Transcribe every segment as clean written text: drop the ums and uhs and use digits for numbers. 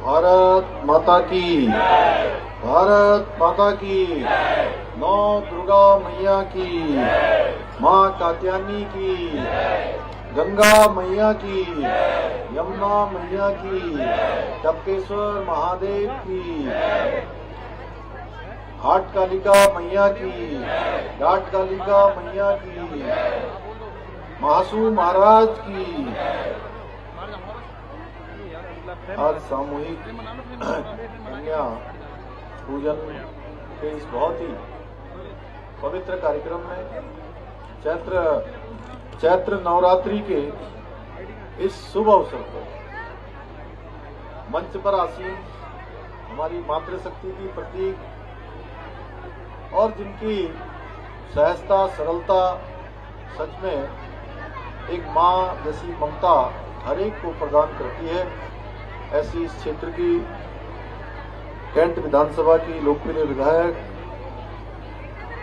भारत माता की, भारत माता की, नौ दुर्गा मैया की, माँ कात्यायनी की, गंगा मैया की, यमुना मैया की, टपकेश्वर महादेव की, घाट कालिका मैया की, घाट कालिका मैया की, महासू महाराज की। आज सामूहिक कन्या पूजन के इस बहुत ही पवित्र कार्यक्रम में चैत्र नवरात्रि के इस शुभ अवसर पर मंच पर आसीन हमारी मातृशक्ति की प्रतीक और जिनकी सहजता सरलता सच में एक माँ जैसी ममता हर एक को प्रदान करती है, ऐसी इस क्षेत्र की कैंट विधानसभा की लोकप्रिय विधायक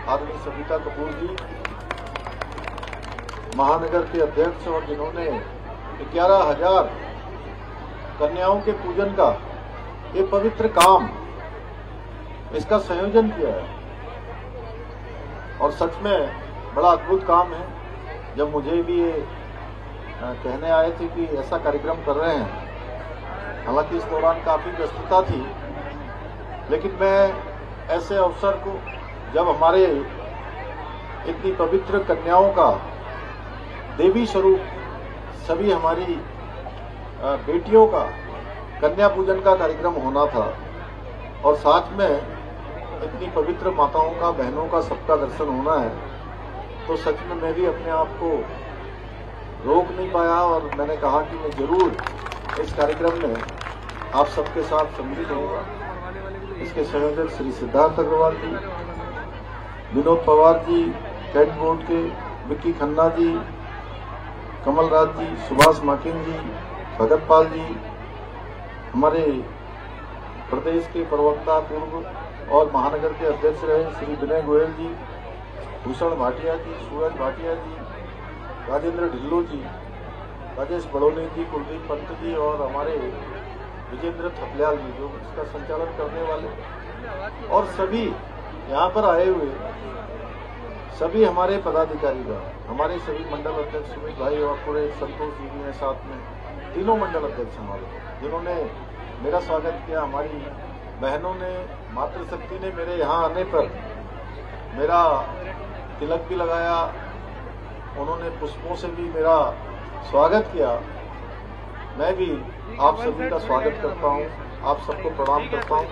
आदरणीय सविता कपूर जी, महानगर के अध्यक्ष, और जिन्होंने 11,000 कन्याओं के पूजन का ये पवित्र काम, इसका संयोजन किया है। और सच में बड़ा अद्भुत काम है। जब मुझे भी ये कहने आए थे कि ऐसा कार्यक्रम कर रहे हैं, हालांकि इस दौरान काफी व्यस्तता थी, लेकिन मैं ऐसे अवसर को, जब हमारे इतनी पवित्र कन्याओं का देवी स्वरूप सभी हमारी बेटियों का कन्या पूजन का कार्यक्रम होना था और साथ में इतनी पवित्र माताओं का, बहनों का सबका दर्शन होना है, तो सच में मैं भी अपने आप को रोक नहीं पाया और मैंने कहा कि मैं जरूर इस कार्यक्रम में आप सबके साथ सम्मिलित होऊंगा। इसके संयोजक श्री सिद्धार्थ अग्रवाल जी, विनोद पवार जी, कैट बोर्ड के विक्की खन्ना जी, कमल राज जी, सुभाष माकिन जी, भगत पाल जी, हमारे प्रदेश के प्रवक्ता पूर्व और महानगर के अध्यक्ष रहे श्री विनय गोयल जी, भूषण भाटिया जी, सूरज भाटिया जी, राजेंद्र ढिल्लो जी, राजेश बड़ोनी जी, कुलदीप पंत जी और हमारे विजेंद्र थपलियाल जी जो इसका संचालन करने वाले, और सभी यहाँ पर आए हुए सभी हमारे पदाधिकारीगण, हमारे सभी मंडल अध्यक्ष सुमित भाई और पूरे संतोष जी भी हैं साथ में, तीनों मंडल अध्यक्ष हमारे, जिन्होंने मेरा स्वागत किया। हमारी बहनों ने, मातृशक्ति ने मेरे यहाँ आने पर मेरा तिलक भी लगाया, उन्होंने पुष्पों से भी मेरा स्वागत किया। मैं भी आप सभी का स्वागत करता हूं, आप सबको प्रणाम करता हूं,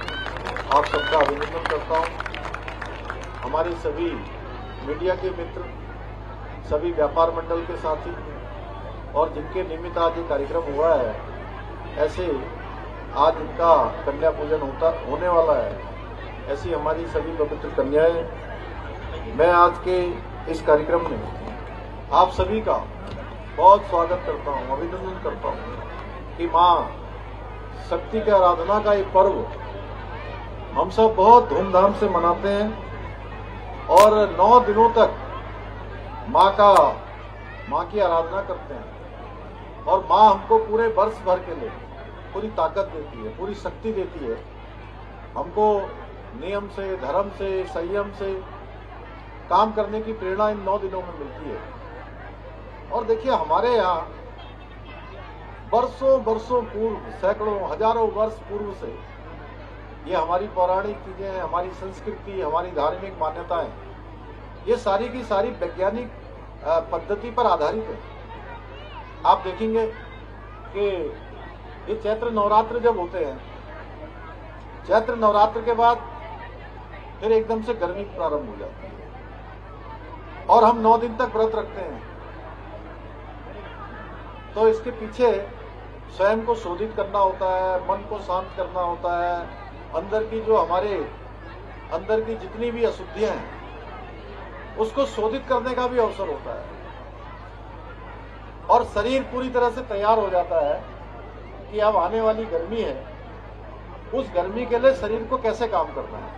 आप सबका अभिनंदन करता हूं। हमारे सभी मीडिया के मित्र, सभी व्यापार मंडल के साथी और जिनके निमित्त आज ये कार्यक्रम हुआ है, ऐसे आज इनका कन्या पूजन होने वाला है, ऐसी हमारी सभी पवित्र कन्याएं, मैं आज के इस कार्यक्रम में आप सभी का बहुत स्वागत करता हूं, अभिनंदन करता हूं कि मां शक्ति की आराधना का ये पर्व हम सब बहुत धूमधाम से मनाते हैं और 9 दिनों तक मां की आराधना करते हैं और मां हमको पूरे वर्ष भर के लिए पूरी ताकत देती है, पूरी शक्ति देती है। हमको नियम से, धर्म से, संयम से काम करने की प्रेरणा इन 9 दिनों में मिलती है। और देखिए, हमारे यहाँ वर्षों पूर्व, सैकड़ों हजारों वर्ष पूर्व से ये हमारी पौराणिक चीजें, हमारी संस्कृति, हमारी धार्मिक मान्यताएं, ये सारी की सारी वैज्ञानिक पद्धति पर आधारित है। आप देखेंगे कि ये चैत्र नवरात्र जब होते हैं, चैत्र नवरात्र के बाद फिर एकदम से गर्मी प्रारंभ हो जाती है और हम 9 दिन तक व्रत रखते हैं। तो इसके पीछे स्वयं को शोधित करना होता है, मन को शांत करना होता है, अंदर की जो हमारे अंदर की जितनी भी अशुद्धियां हैं उसको शोधित करने का भी अवसर होता है और शरीर पूरी तरह से तैयार हो जाता है कि अब आने वाली गर्मी है, उस गर्मी के लिए शरीर को कैसे काम करना है।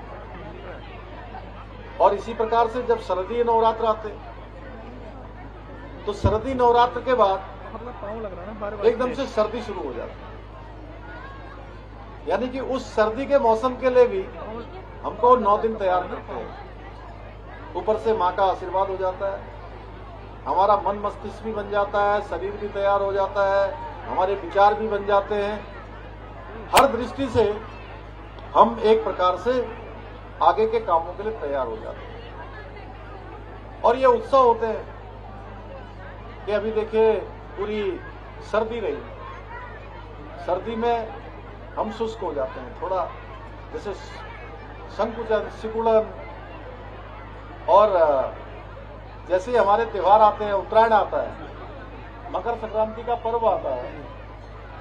और इसी प्रकार से जब सर्दी नवरात्र आते तो सर्दी नवरात्र के बाद एकदम से सर्दी शुरू हो जाती है यानी कि उस सर्दी के मौसम के लिए भी हमको 9 दिन तैयार करते हैं। ऊपर से माँ का आशीर्वाद हो जाता है, हमारा मन मस्तिष्क भी बन जाता है, शरीर भी तैयार हो जाता है, हमारे विचार भी बन जाते हैं। हर दृष्टि से हम एक प्रकार से आगे के कामों के लिए तैयार हो जाते हैं। और ये उत्सव होते हैं कि अभी देखिए पूरी सर्दी रही, सर्दी में हम शुष्क हो जाते हैं, थोड़ा जैसे संकुचन सिकुड़न, और जैसे ही हमारे त्योहार आते हैं, उत्तरायण आता है, मकर संक्रांति का पर्व आता है,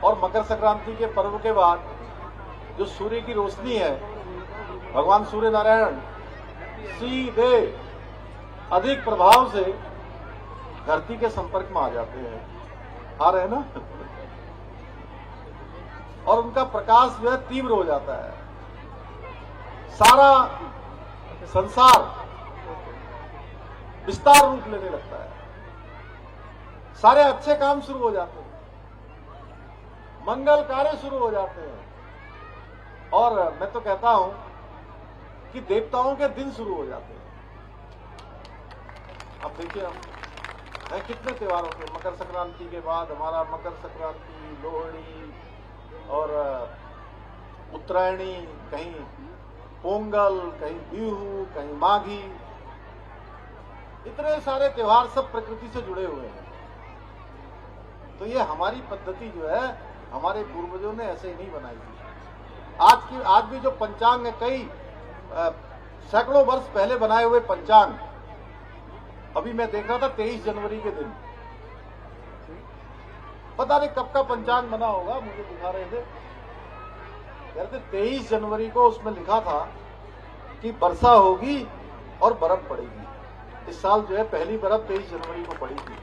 और मकर संक्रांति के पर्व के बाद जो सूर्य की रोशनी है, भगवान सूर्य नारायण सीधे अधिक प्रभाव से धरती के संपर्क में आ जाते हैं, आ रहे हैं ना, और उनका प्रकाश जो है तीव्र हो जाता है, सारा संसार विस्तार रूप लेने लगता है, सारे अच्छे काम शुरू हो जाते हैं, मंगल कार्य शुरू हो जाते हैं, और मैं तो कहता हूं कि देवताओं के दिन शुरू हो जाते हैं। अब देखिए हम कितने त्योहारों के, मकर संक्रांति के बाद हमारा मकर संक्रांति, लोहड़ी और उत्तरायणी, कहीं पोंगल, कहीं बिहू, कहीं माघी, इतने सारे त्योहार सब प्रकृति से जुड़े हुए हैं। तो ये हमारी पद्धति जो है, हमारे पूर्वजों ने ऐसे ही नहीं बनाई थी। आज भी जो पंचांग है, कई सैकड़ों वर्ष पहले बनाए हुए पंचांग, अभी मैं देख रहा था 23 जनवरी के दिन, पता नहीं कब का पंचांग बना होगा, मुझे दिखा रहे थे, कहते 23 जनवरी को उसमें लिखा था कि वर्षा होगी और बर्फ पड़ेगी। इस साल जो है पहली बर्फ 23 जनवरी को पड़ी थी।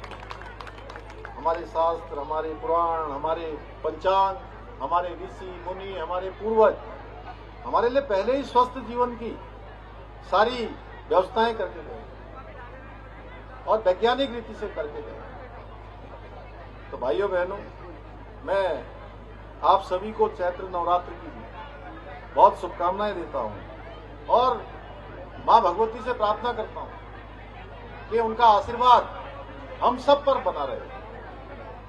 हमारे शास्त्र, हमारे पुराण, हमारे पंचांग, हमारे ऋषि मुनि, हमारे पूर्वज हमारे लिए पहले ही स्वस्थ जीवन की सारी व्यवस्थाएं करके गए और वैज्ञानिक रीति से करके गए। तो भाइयों बहनों, मैं आप सभी को चैत्र नवरात्र की भी बहुत शुभकामनाएं देता हूं और मां भगवती से प्रार्थना करता हूं कि उनका आशीर्वाद हम सब पर बना रहे,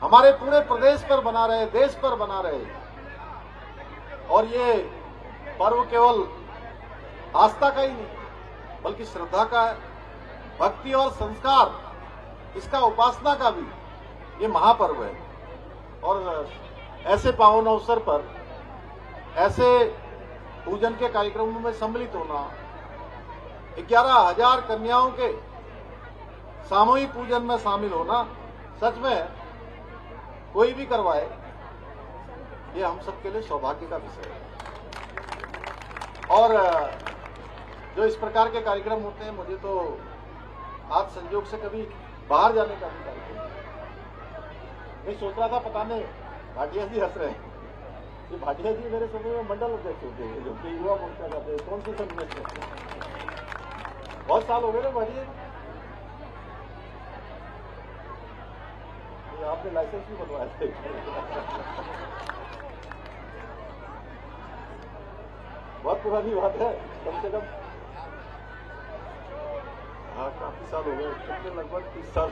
हमारे पूरे प्रदेश पर बना रहे, देश पर बना रहे। और ये पर्व केवल आस्था का ही नहीं बल्कि श्रद्धा का है, भक्ति और संस्कार, इसका उपासना का भी ये महापर्व है। और ऐसे पावन अवसर पर ऐसे पूजन के कार्यक्रमों में सम्मिलित होना, 11,000 कन्याओं के सामूहिक पूजन में शामिल होना, सच में कोई भी करवाए, ये हम सबके लिए सौभाग्य का विषय है। और जो इस प्रकार के कार्यक्रम होते हैं, मुझे तो आज संयोग से कभी बाहर जाने का भी कार्यक्रम, मैं सोच रहा था, पता नहीं भाटिया जी हंस रहे हैं, ये भाटिया जी मेरे समय में मंडल अध्यक्ष होते हैं, जो कि युवा मोर्चा करते हैं, कौन से संघर्ष करते हैं, बहुत साल हो गए ना भाटिया, आपने लाइसेंस भी बनवाए थे। बहुत पुरानी बात है, कम से कम हाँ काफी साल हो गए, कितने, लगभग 30 साल।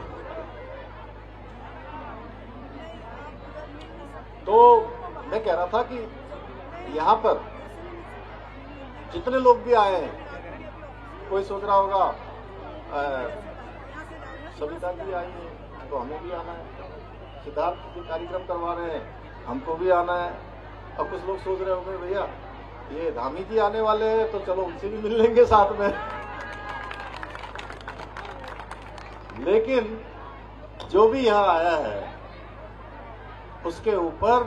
तो मैं कह रहा था कि यहाँ पर जितने लोग भी आए हैं, कोई सोच रहा होगा सविता जी आई है तो हमें भी आना है, सिद्धार्थ जी कार्यक्रम करवा रहे हैं हमको भी आना है। अब कुछ लोग सोच रहे होंगे भैया ये धामी जी आने वाले हैं तो चलो उनसे भी मिल लेंगे साथ में। लेकिन जो भी यहाँ आया है उसके ऊपर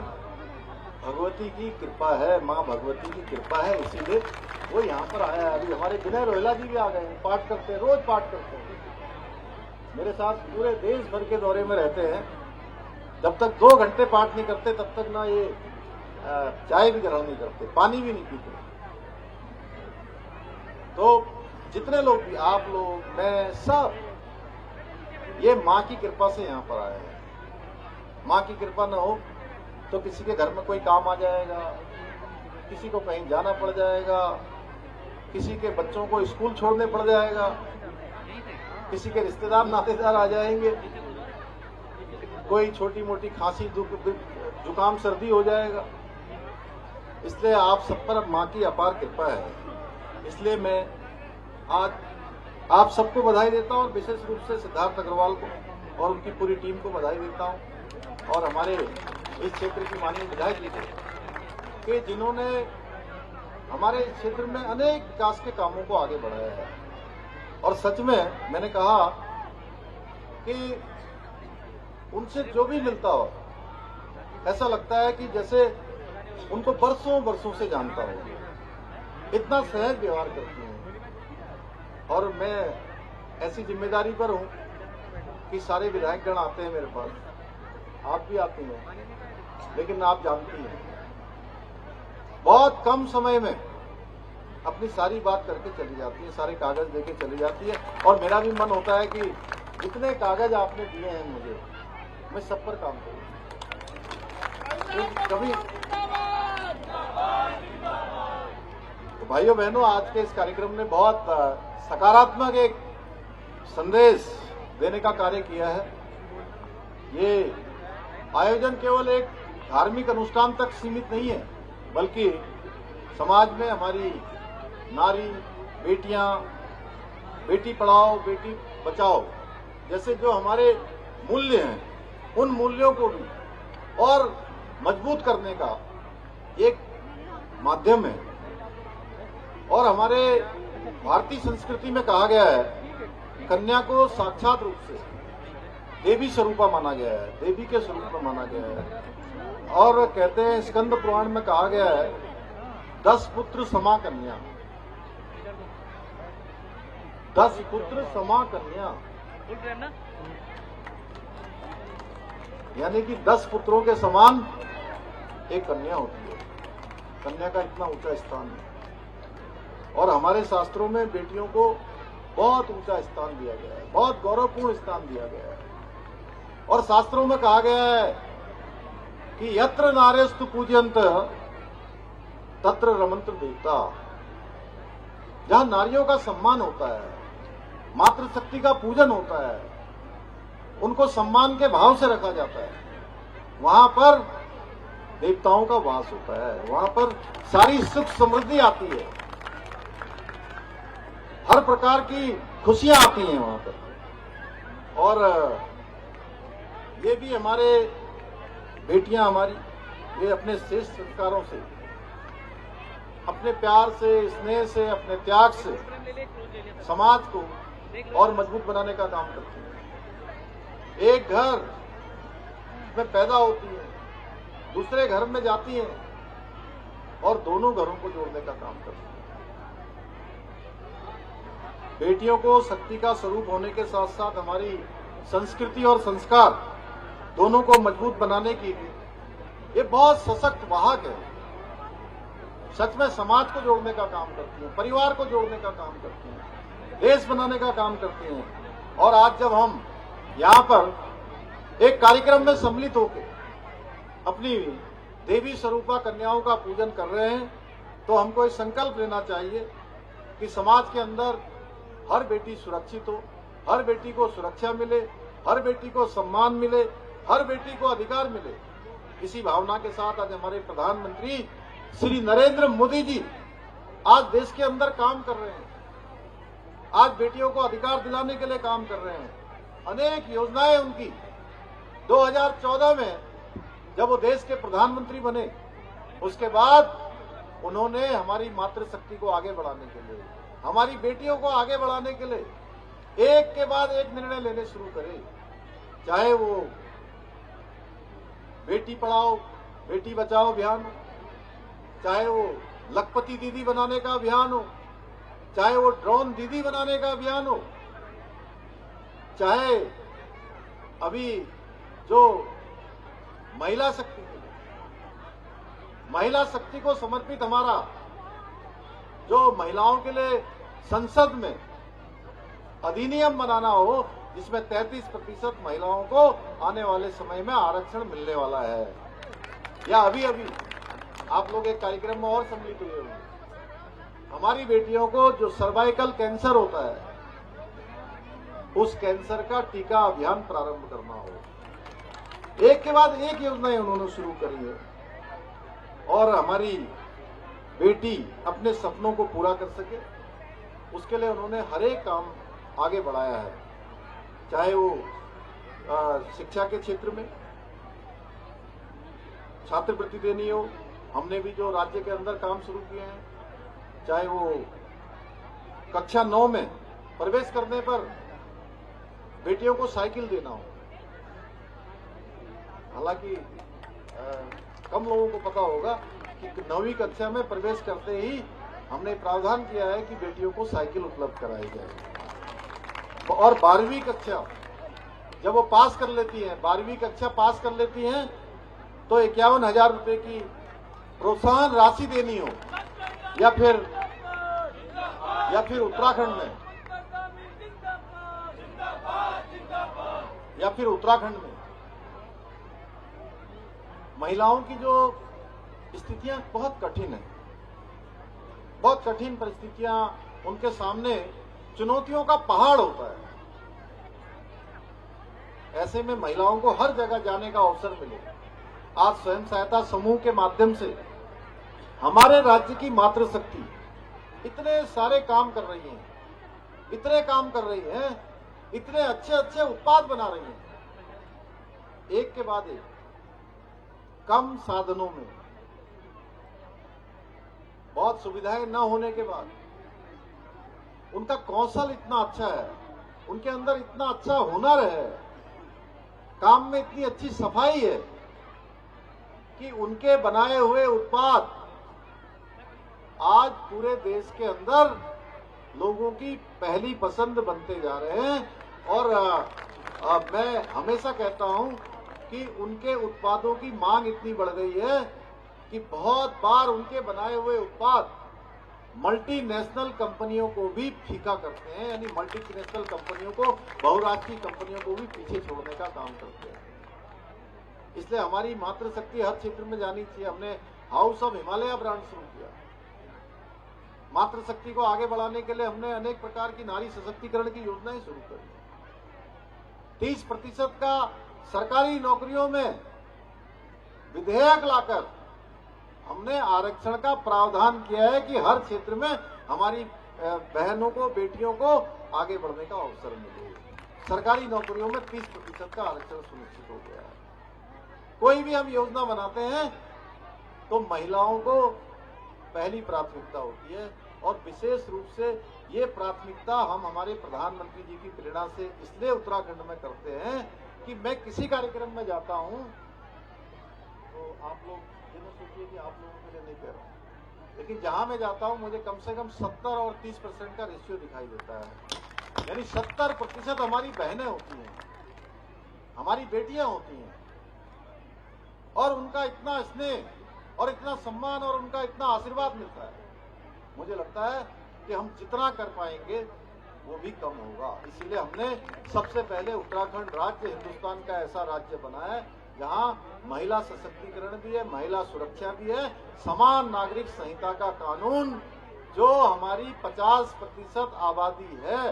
भगवती की कृपा है, माँ भगवती की कृपा है, इसीलिए वो यहाँ पर आया है। अभी हमारे विनय रोहिला जी भी आ गए हैं, पाठ करते हैं, रोज पाठ करते हैं, मेरे साथ पूरे देश भर के दौरे में रहते हैं। जब तक 2 घंटे पाठ नहीं करते तब तक ना ये चाय भी ग्रहण नहीं करते, पानी भी नहीं पीते। तो जितने लोग भी, आप लोग, मैं, सब ये माँ की कृपा से यहाँ पर आए हैं। माँ की कृपा न हो तो किसी के घर में कोई काम आ जाएगा, किसी को कहीं जाना पड़ जाएगा, किसी के बच्चों को स्कूल छोड़ने पड़ जाएगा, किसी के रिश्तेदार नातेदार आ जाएंगे, कोई छोटी मोटी खांसी जुकाम सर्दी हो जाएगा। इसलिए आप सब पर मां की अपार कृपा है। इसलिए मैं आज आप सबको बधाई देता हूं और विशेष रूप से सिद्धार्थ अग्रवाल को और उनकी पूरी टीम को बधाई देता हूं, और हमारे इस क्षेत्र की माननीय विधायक जी कि जिन्होंने हमारे इस क्षेत्र में अनेक विकास के कामों को आगे बढ़ाया है। और सच में मैंने कहा कि उनसे जो भी मिलता हो ऐसा लगता है कि जैसे उनको बरसों बरसों से जानता हो, इतना सहज व्यवहार करती हैं। और मैं ऐसी जिम्मेदारी पर हूं कि सारे विधायकगण आते हैं मेरे पास, आप भी आती हैं, लेकिन आप जानती हैं बहुत कम समय में अपनी सारी बात करके चली जाती है, सारे कागज देके चली जाती है। और मेरा भी मन होता है कि जितने कागज आपने दिए हैं मुझे, मैं सब पर काम करूं। तो कभी तो भाइयों बहनों, आज के इस कार्यक्रम ने बहुत सकारात्मक एक संदेश देने का कार्य किया है। ये आयोजन केवल एक धार्मिक अनुष्ठान तक सीमित नहीं है, बल्कि समाज में हमारी नारी, बेटियां, बेटी पढ़ाओ बेटी बचाओ जैसे जो हमारे मूल्य हैं, उन मूल्यों को भी और मजबूत करने का एक माध्यम है। और हमारे भारतीय संस्कृति में कहा गया है, कन्या को साक्षात रूप से देवी स्वरूपा माना गया है, देवी के स्वरूप में माना गया है। और कहते हैं स्कंद पुराण में कहा गया है 10 पुत्र समा कन्या, 10 पुत्र समा कन्या, यानी कि 10 पुत्रों के समान एक कन्या होती है। कन्या का इतना ऊंचा स्थान है। और हमारे शास्त्रों में बेटियों को बहुत ऊंचा स्थान दिया गया है, बहुत गौरवपूर्ण स्थान दिया गया है। और शास्त्रों में कहा गया है कि यत्र नार्यस्तु पूज्यन्त तत्र रमन्त देवता। जहां नारियों का सम्मान होता है, मातृशक्ति का पूजन होता है, उनको सम्मान के भाव से रखा जाता है, वहां पर देवताओं का वास होता है, वहां पर सारी सुख समृद्धि आती है, हर प्रकार की खुशियां आती हैं वहां पर। और ये भी हमारे बेटियां हमारी ये अपने श्रेष्ठ संस्कारों से, अपने प्यार से, स्नेह से, अपने त्याग से समाज को और मजबूत बनाने का काम करती हैं। एक घर में पैदा होती है, दूसरे घर में जाती हैं और दोनों घरों को जोड़ने का काम करती हैं। बेटियों को शक्ति का स्वरूप होने के साथ साथ हमारी संस्कृति और संस्कार दोनों को मजबूत बनाने की ये बहुत सशक्त वाहक है। सच में समाज को जोड़ने का काम करती हैं, परिवार को जोड़ने का काम करती हैं, देश बनाने का काम करती हैं। और आज जब हम यहाँ पर एक कार्यक्रम में सम्मिलित होकर अपनी देवी स्वरूपा कन्याओं का पूजन कर रहे हैं, तो हमको एक संकल्प लेना चाहिए कि समाज के अंदर हर बेटी सुरक्षित हो, हर बेटी को सुरक्षा मिले, हर बेटी को सम्मान मिले, हर बेटी को अधिकार मिले। इसी भावना के साथ आज हमारे प्रधानमंत्री श्री नरेंद्र मोदी जी आज देश के अंदर काम कर रहे हैं, आज बेटियों को अधिकार दिलाने के लिए काम कर रहे हैं। अनेक योजनाएं उनकी 2014 में जब वो देश के प्रधानमंत्री बने, उसके बाद उन्होंने हमारी मातृशक्ति को आगे बढ़ाने के लिए, हमारी बेटियों को आगे बढ़ाने के लिए एक के बाद एक निर्णय लेने शुरू करे। चाहे वो बेटी पढ़ाओ बेटी बचाओ अभियान हो, चाहे वो लखपति दीदी बनाने का अभियान हो, चाहे वो ड्रोन दीदी बनाने का अभियान हो, चाहे अभी जो महिला शक्ति को समर्पित हमारा जो महिलाओं के लिए संसद में अधिनियम बनाना हो, जिसमें 33% महिलाओं को आने वाले समय में आरक्षण मिलने वाला है। या अभी आप लोग एक कार्यक्रम में और सम्मिलित हुए होंगे। हमारी बेटियों को जो सर्वाइकल कैंसर होता है, उस कैंसर का टीका अभियान प्रारंभ करना हो। एक के बाद एक योजनाएं उन्होंने शुरू करी है और हमारी बेटी अपने सपनों को पूरा कर सके, उसके लिए उन्होंने हर एक काम आगे बढ़ाया है। चाहे वो शिक्षा के क्षेत्र में छात्रवृत्ति देनी हो, हमने भी जो राज्य के अंदर काम शुरू किए हैं, चाहे वो कक्षा 9 में प्रवेश करने पर बेटियों को साइकिल देना हो। हालांकि कम लोगों को पता होगा कि 9वीं कक्षा में प्रवेश करते ही हमने प्रावधान किया है कि बेटियों को साइकिल उपलब्ध कराई जाए। और 12वीं कक्षा जब वो पास कर लेती हैं, 12वीं कक्षा पास कर लेती हैं, तो 51,000 रुपए की प्रोत्साहन राशि देनी हो, या फिर उत्तराखंड में महिलाओं की जो स्थितियां बहुत कठिन है, बहुत कठिन परिस्थितियां, उनके सामने चुनौतियों का पहाड़ होता है। ऐसे में महिलाओं को हर जगह जाने का अवसर मिले। आज स्वयं सहायता समूह के माध्यम से हमारे राज्य की मातृशक्ति इतने सारे काम कर रही है, इतने काम कर रही है, इतने अच्छे अच्छे उत्पाद बना रही है, एक के बाद एक, कम साधनों में, बहुत सुविधाएं न होने के बाद उनका कौशल इतना अच्छा है, उनके अंदर इतना अच्छा हुनर है, काम में इतनी अच्छी सफाई है कि उनके बनाए हुए उत्पाद आज पूरे देश के अंदर लोगों की पहली पसंद बनते जा रहे हैं। और मैं हमेशा कहता हूं कि उनके उत्पादों की मांग इतनी बढ़ गई है कि बहुत बार उनके बनाए हुए उत्पाद मल्टीनेशनल कंपनियों को भी फीका करते हैं, यानी मल्टीनेशनल कंपनियों को, बहुराष्ट्रीय कंपनियों को भी पीछे छोड़ने का काम करते हैं। इसलिए हमारी मातृशक्ति हर क्षेत्र में जानी चाहिए। हमने हाउस ऑफ हिमालय ब्रांड शुरू किया। मातृशक्ति को आगे बढ़ाने के लिए हमने अनेक प्रकार की नारी सशक्तिकरण की योजनाएं शुरू करी। 30% का सरकारी नौकरियों में विधेयक लाकर हमने आरक्षण का प्रावधान किया है कि हर क्षेत्र में हमारी बहनों को, बेटियों को आगे बढ़ने का अवसर मिले। सरकारी नौकरियों में 30% का आरक्षण सुनिश्चित हो गया है। कोई भी हम योजना बनाते हैं तो महिलाओं को पहली प्राथमिकता होती है, और विशेष रूप से ये प्राथमिकता हम हमारे प्रधानमंत्री जी की प्रेरणा से इसलिए उत्तराखंड में करते हैं कि मैं किसी कार्यक्रम में जाता हूं तो आप लोग ये सोचिए कि आप लोगों के लिए नहीं कह रहा हूं, लेकिन जहां मैं जाता हूं मुझे कम से कम 70 और 30% का रेशियो दिखाई देता है। यानी 70% हमारी बहनें होती हैं, हमारी बेटियां होती हैं, और उनका इतना स्नेह और इतना सम्मान और उनका इतना आशीर्वाद मिलता है। मुझे लगता है कि हम जितना कर पाएंगे वो भी कम होगा। इसीलिए हमने सबसे पहले उत्तराखंड राज्य हिंदुस्तान का ऐसा राज्य बनाया है जहां महिला सशक्तिकरण भी है, महिला सुरक्षा भी है, समान नागरिक संहिता का कानून जो हमारी 50% आबादी है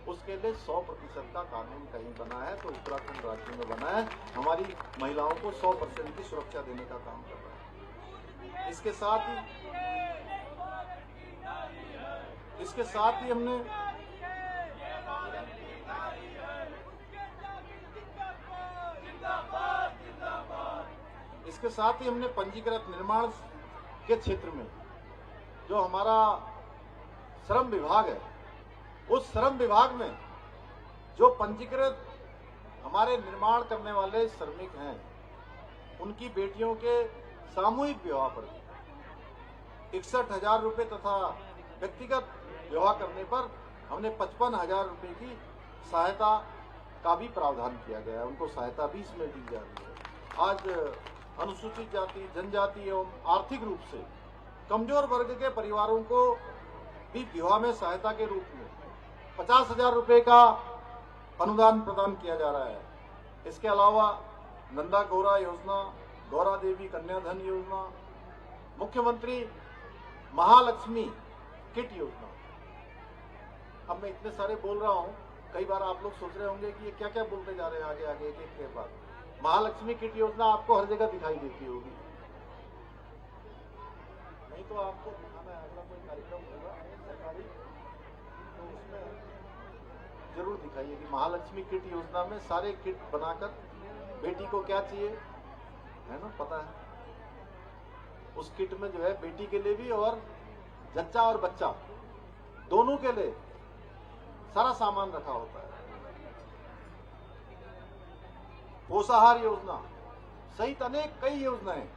उसके लिए 100% का कानून कहीं बना है, तो उत्तराखंड राज्य में बना है। हमारी महिलाओं को 100% की सुरक्षा देने का काम कर रहा है। इसके साथ ही हमने पंजीकृत निर्माण के क्षेत्र में जो हमारा श्रम विभाग है, उस श्रम विभाग में जो पंजीकृत हमारे निर्माण करने वाले श्रमिक हैं, उनकी बेटियों के सामूहिक विवाह पर 61,000 रुपये तथा व्यक्तिगत विवाह करने पर हमने 55,000 रुपये की सहायता का भी प्रावधान किया गया है। उनको सहायता भी इसमें दी जा रही है। आज अनुसूचित जाति, जनजाति एवं आर्थिक रूप से कमजोर वर्ग के परिवारों को भी विवाह में सहायता के रूप में 50,000 रुपये का अनुदान प्रदान किया जा रहा है। इसके अलावा नंदा गौरा योजना, गौरा देवी कन्याधन योजना, मुख्यमंत्री महालक्ष्मी किट योजना। अब मैं इतने सारे बोल रहा हूं, कई बार आप लोग सोच रहे होंगे कि ये क्या क्या बोलते जा रहे हैं आगे आगे एक एक के बाद। महालक्ष्मी किट योजना आपको हर जगह दिखाई देती होगी, नहीं तो आपको दिखाना है, अगला कोई कार्यक्रम होगा सरकारी तो उसमें जरूर दिखाइए कि महालक्ष्मी किट योजना में सारे किट बनाकर बेटी को क्या चाहिए है ना, पता है। उस किट में जो है बेटी के लिए भी और जच्चा और बच्चा दोनों के लिए सारा सामान रखा होता है। पोषाहार योजना सहित अनेक कई योजनाएं,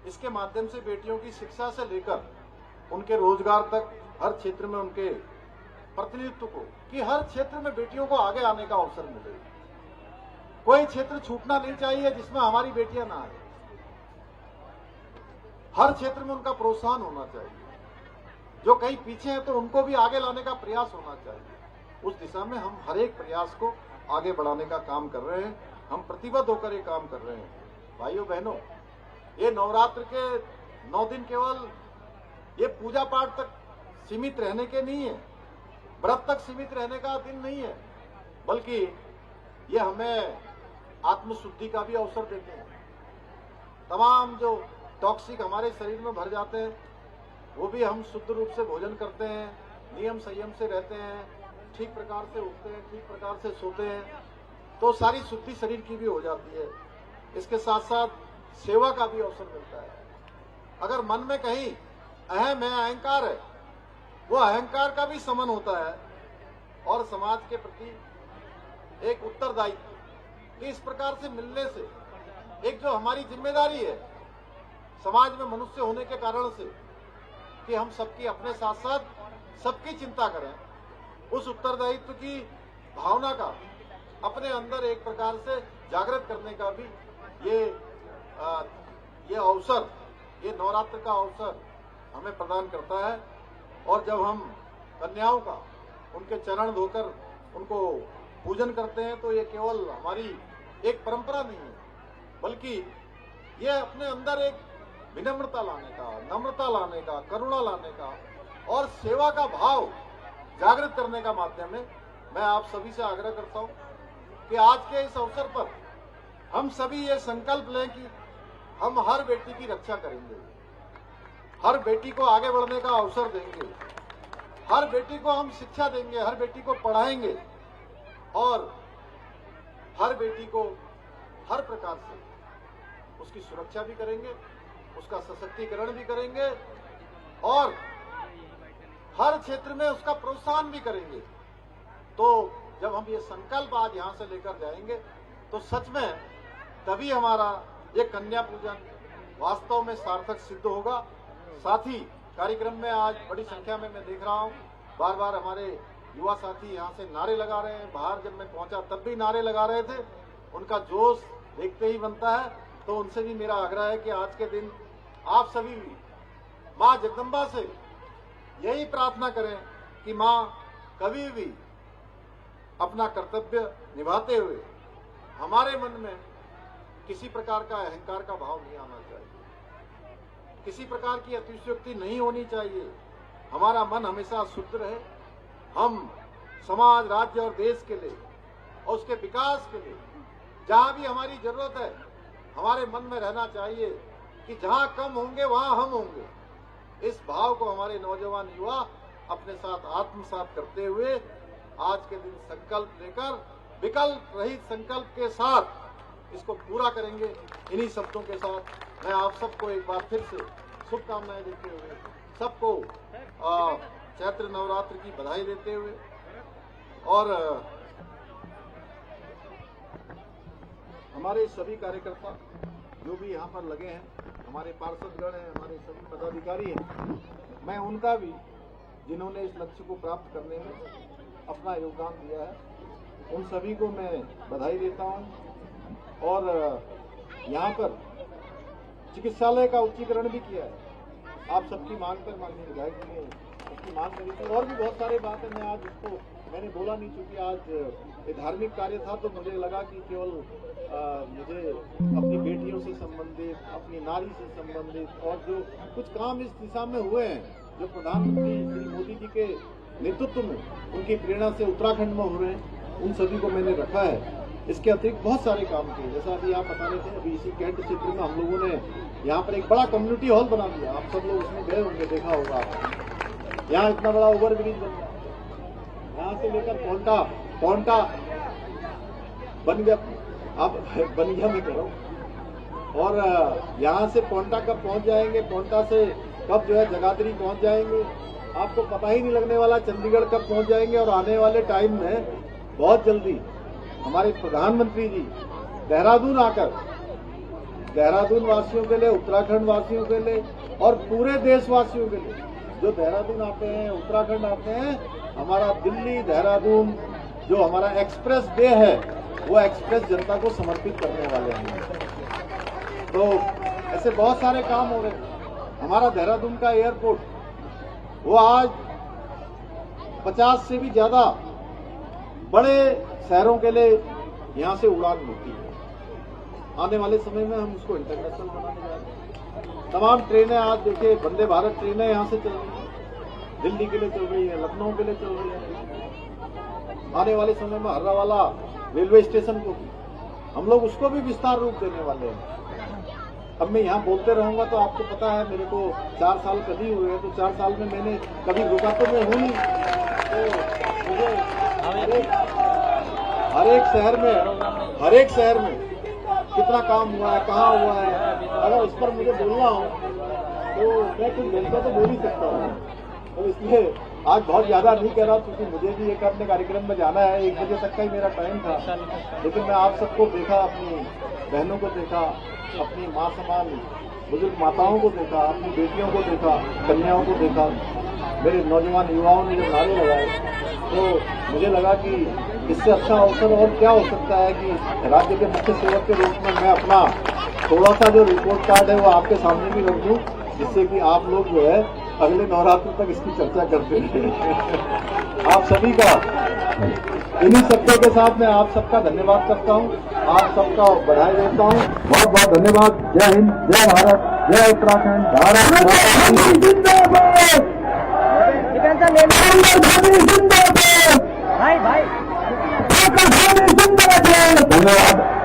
इसके माध्यम से बेटियों की शिक्षा से लेकर उनके रोजगार तक हर क्षेत्र में उनके प्रतिनिधित्व को, कि हर क्षेत्र में बेटियों को आगे आने का अवसर मिले। कोई क्षेत्र छूटना नहीं चाहिए जिसमें हमारी बेटियां ना आए। हर क्षेत्र में उनका प्रोत्साहन होना चाहिए। जो कहीं पीछे हैं तो उनको भी आगे लाने का प्रयास होना चाहिए। उस दिशा में हम हर एक प्रयास को आगे बढ़ाने का काम कर रहे हैं। हम प्रतिबद्ध होकर ये काम कर रहे हैं। भाइयों बहनों, ये नवरात्र के 9 दिन केवल ये पूजा पाठ तक सीमित रहने के नहीं है, व्रत तक सीमित रहने का दिन नहीं है, बल्कि ये हमें आत्मशुद्धि का भी अवसर देते हैं। तमाम जो टॉक्सिक हमारे शरीर में भर जाते हैं वो भी हम शुद्ध रूप से भोजन करते हैं, नियम संयम से रहते हैं, ठीक प्रकार से उठते हैं, ठीक प्रकार से सोते हैं, तो सारी शुद्धि शरीर की भी हो जाती है। इसके साथ साथ सेवा का भी अवसर मिलता है। अगर मन में कहीं अहम है, अहंकार है, वो अहंकार का भी शमन होता है और समाज के प्रति एक उत्तरदायित्व कि इस प्रकार से मिलने से एक जो हमारी जिम्मेदारी है समाज में मनुष्य होने के कारण से कि हम सबकी अपने साथ साथ सबकी चिंता करें, उस उत्तरदायित्व की भावना का अपने अंदर एक प्रकार से जागृत करने का भी ये अवसर, ये नवरात्र का अवसर हमें प्रदान करता है। और जब हम कन्याओं का उनके चरण धोकर उनको पूजन करते हैं तो ये केवल हमारी एक परंपरा नहीं है, बल्कि ये अपने अंदर एक विनम्रता लाने का, नम्रता लाने का, करुणा लाने का और सेवा का भाव जागृत करने का माध्यम है। मैं आप सभी से आग्रह करता हूं कि आज के इस अवसर पर हम सभी ये संकल्प लें कि हम हर बेटी की रक्षा करेंगे, हर बेटी को आगे बढ़ने का अवसर देंगे, हर बेटी को हम शिक्षा देंगे, हर बेटी को पढ़ाएंगे और हर बेटी को हर प्रकार से उसकी सुरक्षा भी करेंगे, उसका सशक्तिकरण भी करेंगे और हर क्षेत्र में उसका प्रोत्साहन भी करेंगे। तो जब हम ये संकल्प आज यहां से लेकर जाएंगे तो सच में तभी हमारा ये कन्या पूजन वास्तव में सार्थक सिद्ध होगा। साथ ही कार्यक्रम में आज बड़ी संख्या में मैं देख रहा हूं, बार बार हमारे युवा साथी यहां से नारे लगा रहे हैं। बाहर जब मैं पहुंचा तब भी नारे लगा रहे थे। उनका जोश देखते ही बनता है। तो उनसे भी मेरा आग्रह है कि आज के दिन आप सभी भी मां जगदम्बा से यही प्रार्थना करें कि मां कभी भी अपना कर्तव्य निभाते हुए हमारे मन में किसी प्रकार का अहंकार का भाव नहीं आना चाहिए, किसी प्रकार की अतिशयोक्ति नहीं होनी चाहिए। हमारा मन हमेशा शुद्ध रहे। हम समाज, राज्य और देश के लिए और उसके विकास के लिए जहां भी हमारी जरूरत है, हमारे मन में रहना चाहिए कि जहां कम होंगे वहां हम होंगे। इस भाव को हमारे नौजवान युवा अपने साथ आत्मसात करते हुए आज के दिन संकल्प लेकर विकल्प रहित संकल्प के साथ इसको पूरा करेंगे। इन्हीं शब्दों के साथ मैं आप सबको एक बार फिर से शुभकामनाएं देते हुए सबको चैत्र नवरात्र की बधाई देते हुए और हमारे सभी कार्यकर्ता जो भी यहाँ पर लगे हैं, हमारे पार्षदगण हैं, हमारे सभी पदाधिकारी हैं, मैं उनका भी जिन्होंने इस लक्ष्य को प्राप्त करने में अपना योगदान दिया है, उन सभी को मैं बधाई देता हूं। और यहाँ पर चिकित्सालय का उच्चीकरण भी किया है। आप सबकी मांग पर माननीय विधायक जी ने उसकी मांग करी थी और भी बहुत सारे बात है, मैं आज उसको मैंने बोला नहीं, क्योंकि आज ये धार्मिक कार्य था तो मुझे लगा कि केवल मुझे अपनी बेटियों से संबंधित, अपनी नारी से संबंधित और जो कुछ काम इस दिशा में हुए हैं, जो प्रधानमंत्री श्री मोदी जी के नेतृत्व में, उनकी प्रेरणा से उत्तराखंड में हो रहे हैं, उन सभी को मैंने रखा है। इसके अतिरिक्त बहुत सारे काम किए, जैसा अभी आप बता रहे थे, अभी इसी कैंट क्षेत्र में हम लोगों ने यहाँ पर एक बड़ा कम्युनिटी हॉल बना दिया। आप सब लोग उसमें गए होंगे, देखा होगा। यहाँ इतना बड़ा ओवर ब्रिज बन गया, यहाँ से लेकर पौंटा बन गया, अब बन गया मैं कह रहा हूँ। और यहाँ से पौंटा कब पहुँच जाएंगे, पौंटा से कब जो है जगाधरी पहुँच जाएंगे, आपको पता ही नहीं लगने वाला चंडीगढ़ कब पहुँच जाएंगे। और आने वाले टाइम में बहुत जल्दी हमारे प्रधानमंत्री जी देहरादून आकर, देहरादून वासियों के लिए, उत्तराखंड वासियों के लिए और पूरे देशवासियों के लिए, जो देहरादून आते हैं, उत्तराखंड आते हैं, हमारा दिल्ली देहरादून जो हमारा एक्सप्रेस वे है, वो एक्सप्रेस जनता को समर्पित करने वाले हैं। तो ऐसे बहुत सारे काम हो रहे हैं। हमारा देहरादून का एयरपोर्ट, वो आज 50 से भी ज्यादा बड़े शहरों के लिए यहाँ से उड़ान मिलती है। आने वाले समय में हम उसको इंटरनेशनल बनाने जा रहे हैं। तमाम ट्रेनें आज देखिए, वंदे भारत ट्रेनें यहाँ से चल रही हैं, दिल्ली के लिए चल रही है, लखनऊ के लिए चल रही है। आने वाले समय में हर्रावाला रेलवे स्टेशन को हम लोग उसको भी विस्तार रूप देने वाले हैं। अब मैं यहाँ बोलते रहूंगा तो आपको पता है, मेरे को 4 साल कभी हुए हैं, तो 4 साल में मैंने कभी रुका तो मैं हूँ नहीं। तो मुझे हर एक शहर में कितना काम हुआ है, कहाँ हुआ है, अगर उस पर मुझे बोलना हो तो मैं कुछ बोलता तो बोल ही सकता हूँ। तो इसलिए आज बहुत ज्यादा नहीं कह रहा, क्योंकि मुझे भी एक अपने कार्यक्रम में जाना है। 1 बजे तक का ही मेरा टाइम था, लेकिन मैं आप सबको देखा, अपनी बहनों को देखा, अपनी माँ समान बुजुर्ग माताओं को देखा, अपनी बेटियों को देखा, कन्याओं को देखा, मेरे नौजवान युवाओं ने जो नारे लगाए, तो मुझे लगा कि इससे अच्छा अवसर और क्या हो सकता है कि राज्य के मुख्य सेवक के रूप में मैं अपना थोड़ा सा जो रिपोर्ट कार्ड है वो आपके सामने भी रख दूं, जिससे कि आप लोग जो है अगले नवरात्र तक इसकी चर्चा करते हैं। आप सभी का इन्हीं शब्दों के साथ मैं आप सबका धन्यवाद करता हूँ, आप सबका बधाई देता हूँ। बहुत बहुत धन्यवाद। जय हिंद, जय भारत, जय उत्तराखंड, भारत भाई। धन्यवाद।